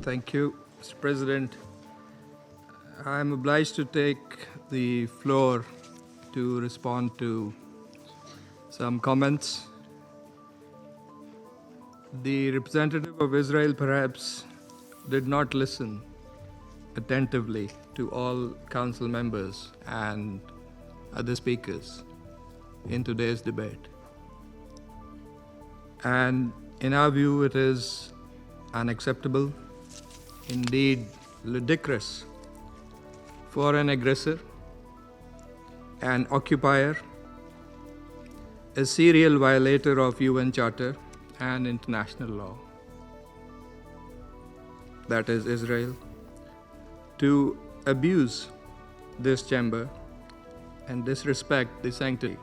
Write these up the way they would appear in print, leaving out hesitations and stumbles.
Thank you, Mr. President. I'm obliged to take the floor to respond to some comments. The representative of Israel perhaps did not listen attentively to all council members and other speakers in today's debate. And in our view, it is unacceptable, indeed ludicrous, for an aggressor, an occupier, a serial violator of UN Charter and international law, that is Israel, to abuse this chamber and disrespect the sanctity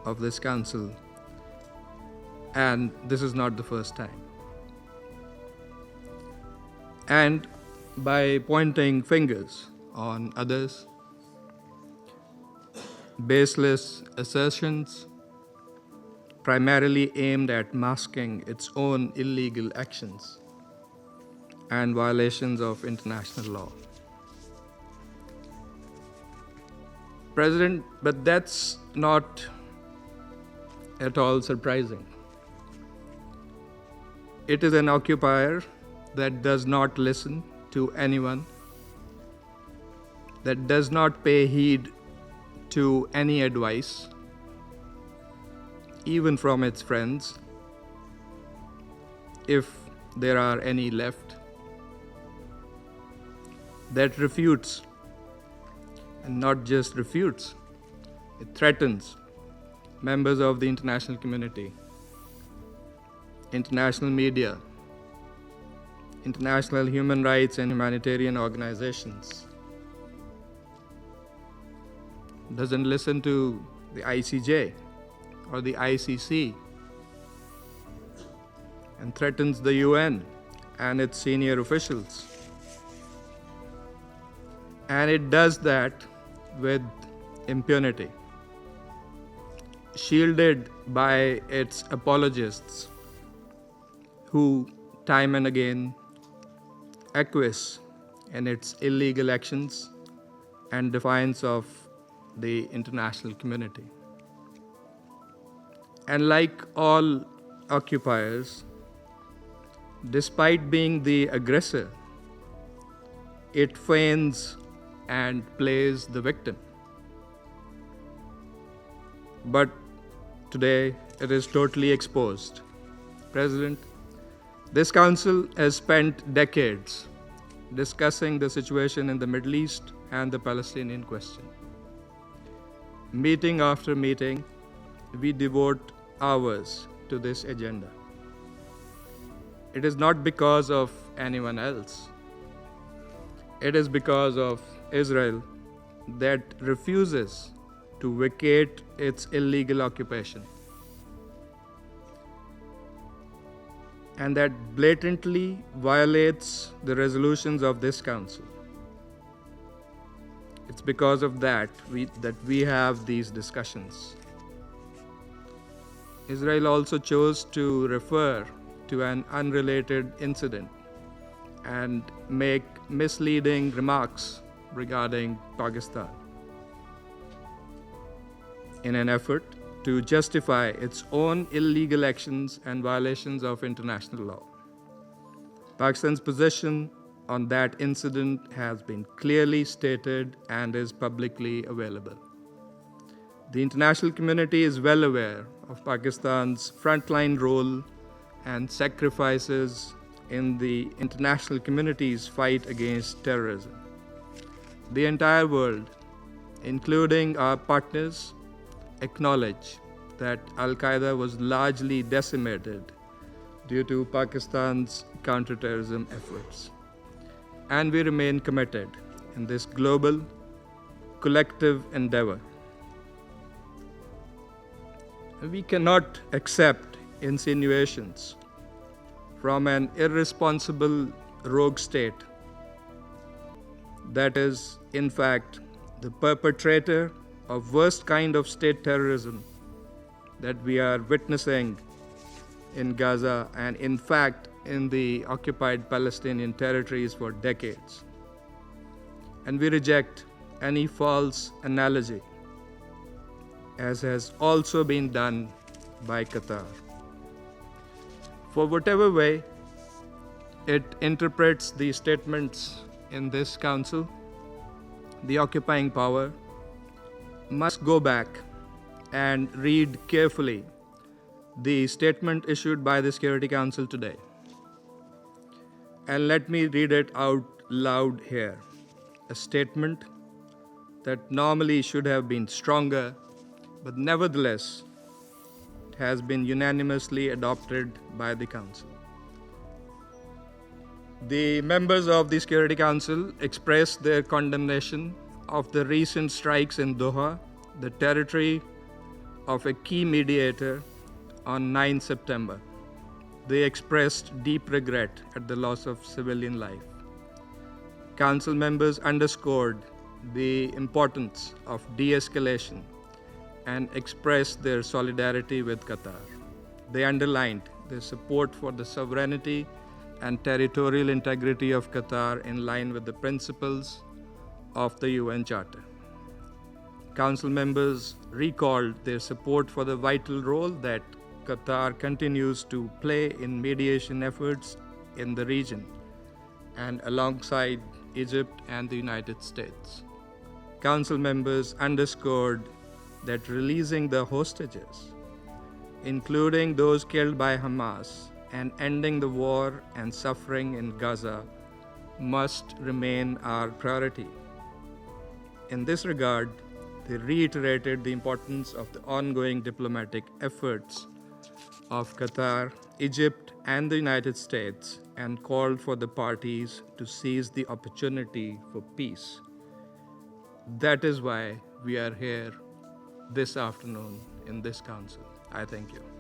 of this council. And this is not the first time. And by pointing fingers on others, baseless assertions primarily aimed at masking its own illegal actions and violations of international law. President, but that's not at all surprising. It is an occupier that does not listen to anyone, that does not pay heed to any advice, even from its friends, if there are any left, that refutes, and not just refutes, it threatens members of the international community, international media, international human rights and humanitarian organizations, doesn't listen to the ICJ or the ICC, and threatens the UN and its senior officials. And it does that with impunity, shielded by its apologists who time and again acquiesce in its illegal actions and defiance of the international community. And like all occupiers, despite being the aggressor, it feigns and plays the victim. But today it is totally exposed. President, this council has spent decades discussing the situation in the Middle East and the Palestinian question. Meeting after meeting, we devote hours to this agenda. It is not because of anyone else. It is because of Israel that refuses to vacate its illegal occupation, and that blatantly violates the resolutions of this council. It's because of that we have these discussions. Israel also chose to refer to an unrelated incident and make misleading remarks regarding Pakistan in an effort to justify its own illegal actions and violations of international law. Pakistan's position on that incident has been clearly stated and is publicly available. The international community is well aware of Pakistan's frontline role and sacrifices in the international community's fight against terrorism. The entire world, including our partners, acknowledge that Al-Qaeda was largely decimated due to Pakistan's counterterrorism efforts. And we remain committed in this global, collective endeavor. We cannot accept insinuations from an irresponsible rogue state that is, in fact, the perpetrator of worst kind of state terrorism that we are witnessing in Gaza and, in fact, in the occupied Palestinian territories for decades. And we reject any false analogy, as has also been done by Qatar. For whatever way it interprets the statements in this council, the occupying power must go back and read carefully the statement issued by the Security Council today. And let me read it out loud here. A statement that normally should have been stronger, but nevertheless has been unanimously adopted by the Council. The members of the Security Council expressed their condemnation of the recent strikes in Doha, the territory of a key mediator, on 9 September. They expressed deep regret at the loss of civilian life. Council members underscored the importance of de-escalation and expressed their solidarity with Qatar. They underlined their support for the sovereignty and territorial integrity of Qatar in line with the principles of the UN Charter. Council members recalled their support for the vital role that Qatar continues to play in mediation efforts in the region and alongside Egypt and the United States. Council members underscored that releasing the hostages, including those killed by Hamas, and ending the war and suffering in Gaza must remain our priority. In this regard, they reiterated the importance of the ongoing diplomatic efforts of Qatar, Egypt, and the United States, and called for the parties to seize the opportunity for peace. That is why we are here this afternoon in this council. I thank you.